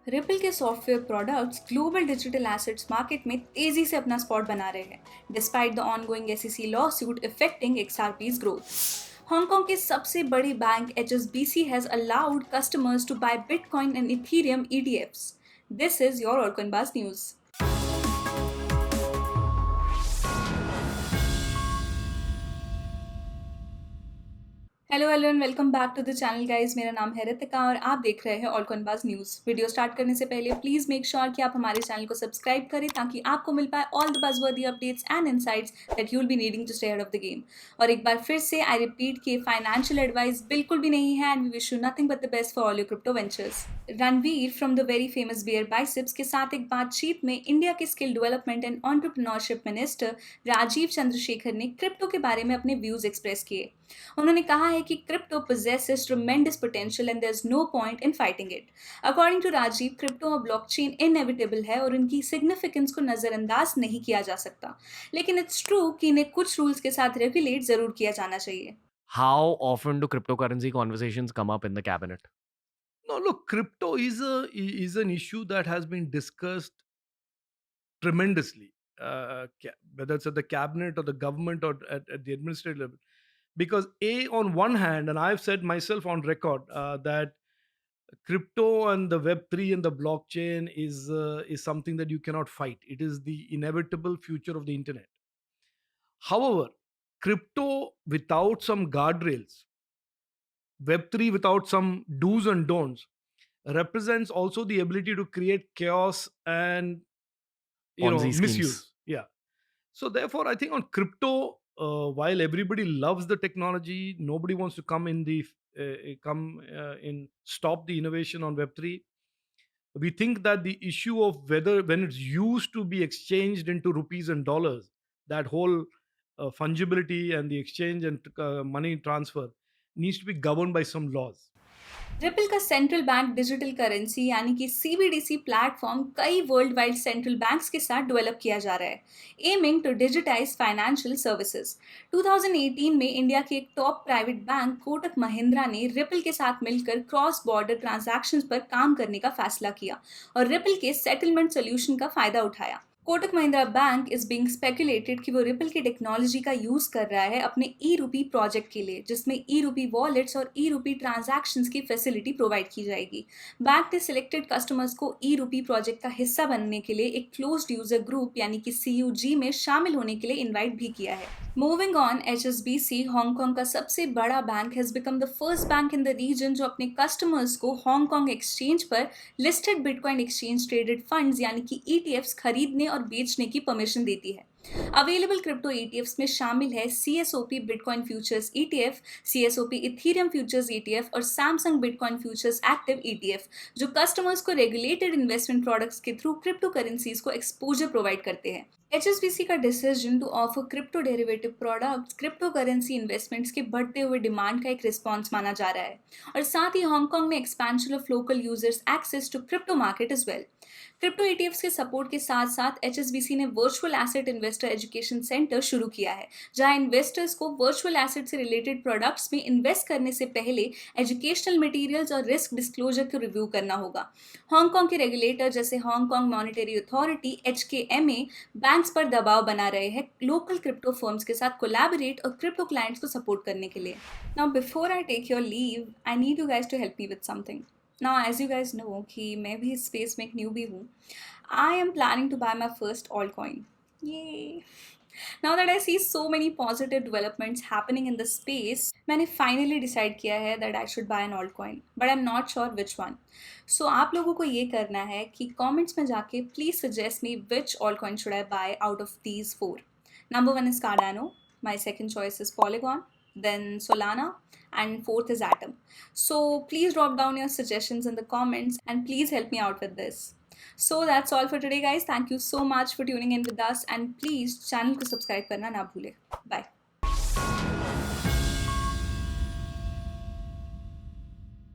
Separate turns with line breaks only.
Ripple के software products global digital assets market में तेजी से अपना स्पॉट बना रहे हैं, despite the ongoing SEC lawsuit affecting XRP's growth. Hong Kong के सबसे बड़ी bank HSBC has allowed customers to buy bitcoin and ethereum ETFs. This is your ऑलकनबाज news. Hello hello and welcome back to the channel guys. मेरा नाम है रितिका और आप देख रहे हैं ऑलकनबाज न्यूज़। वीडियो स्टार्ट करने से पहले प्लीज़ मेक श्योर कि आप हमारे चैनल को सब्सक्राइब करें ताकि आपको मिल पाए all the buzzworthy updates and insights that you will be needing to stay ahead of the game. और एक बार फिर से आई रिपीट कि फाइनेंशियल एडवाइस बिल्कुल भी नहीं है and we wish you nothing but the best for all your crypto ventures. Ranveer from the very famous Beer Biceps के साथ एक बातचीत में इंडिया के skill development and entrepreneurship minister Rajeev Chandrasekhar ने क्रिप्टो के बारे में अपने व्यूज एक्सप्रेस किए। उन्होंने कहा है कि crypto possesses tremendous potential and there's no point in fighting it. According to Rajiv, crypto और ब्लॉकचेन इनएविटेबल है और उनकी सिग्निफिकेंस को नजरअंदाज नहीं किया जा सकता, लेकिन इट्स ट्रू कि इन्हें कुछ रूल्स के साथ रेगुलेट जरूर किया जाना चाहिए।
How often do cryptocurrency conversations come up in the cabinet?
No, look, crypto is an issue that has been discussed tremendously, whether it's at the cabinet or the government or at the administrative level. Because on one hand, and I've said myself on record that crypto and the Web3 and the blockchain is something that you cannot fight. It is the inevitable future of the internet. However, crypto without some guardrails, Web3 without some do's and don'ts represents also the ability to create chaos and
Ponzi schemes.
misuse. Yeah. So therefore, I think on crypto, while everybody loves the technology, nobody wants to come in stop the innovation on Web3. We think that the issue of whether when it's used to be exchanged into rupees and dollars, that whole fungibility and the exchange and money transfer needs to be governed by some laws.
Ripple का central bank digital currency यानी कि CBDC platform कई world wide central banks के साथ develop किया जा रहा है, aiming to digitize financial services. 2018 में इंडिया के एक top private bank Kotak Mahindra ने रिपल के साथ मिलकर क्रॉस बॉर्डर ट्रांजैक्शंस पर काम करने का फैसला किया और रिपल के सेटलमेंट सोल्यूशन का फायदा उठाया। Kotak Mahindra bank is being speculated कि वो रिपल की टेक्नोलॉजी का यूज कर रहा है अपने ई रूपी प्रोजेक्ट के लिए, जिसमें ई रूपी वॉलेट्स और ई रूपी ट्रांजैक्शंस की फैसिलिटी प्रोवाइड की जाएगी। बैंक ने सिलेक्टेड कस्टमर्स को ई रूपी प्रोजेक्ट का हिस्सा बनने के लिए एक क्लोज्ड यूजर ग्रुप यानी कि सीयूजी में शामिल होने के लिए इन्वाइट भी किया है। मूविंग ऑन, एचएसबीसी हांगकांग का सबसे बड़ा bank has become the first bank in the region जो अपने कस्टमर्स को हांगकांग एक्सचेंज पर listed bitcoin exchange traded funds यानी कि ईटीएफ्स खरीदने और बेचने की परमिशन देती है। अवेलेबल क्रिप्टो ईटीएफ्स में शामिल है CSOP bitcoin futures ETF, CSOP ethereum futures ETF और Samsung bitcoin futures active ETF, जो कस्टमर्स को रेगुलेटेड इन्वेस्टमेंट प्रोडक्ट्स के थ्रू क्रिप्टो करेंसीज को एक्सपोजर प्रोवाइड करते हैं। एचएसबीसी का decision to offer crypto derivative products cryptocurrency investments के बढ़ते हुए डिमांड का एक रिस्पॉन्स माना जा रहा है और साथ ही हांगकांग में expansion of local users access to crypto market as well. Crypto ETFs के सपोर्ट के साथ साथ एचएसबीसी ने virtual asset investor education centre शुरू किया है, जहां इन्वेस्टर्स को वर्चुअल एसेट से रिलेटेड प्रोडक्ट्स में इन्वेस्ट करने से पहले एजुकेशनल मटेरियल्स और रिस्क डिस्क्लोजर को रिव्यू करना होगा। हांगकांग के रेगुलेटर जैसे Hong Kong monetary authority HKMA banks पर दबाव बना रहे हैं लोकल क्रिप्टो फर्म्स के साथ कोलैबोरेट और क्रिप्टो क्लाइंट्स को सपोर्ट करने के लिए। Now before I take your leave, I need you guys to help me with something. Now, as you guys know कि मैं भी इस स्पेस में एक न्यूबी हूँ। I am planning to buy my first altcoin. Yay! Now that I see so many positive developments happening in the space, मैंने finally decide किया है that I should buy an altcoin, but I'm not sure which one. So आप लोगों को ये करना है कि comments में जाके please suggest me which altcoin should I buy out of these four. Number one is Cardano. My second choice is Polygon. Then Solana, and fourth is Atom. So please drop down your suggestions in the comments and please help me out with this. So that's all for today guys. Thank you so much for tuning in with us and please channel को subscribe करना ना भूले. Bye.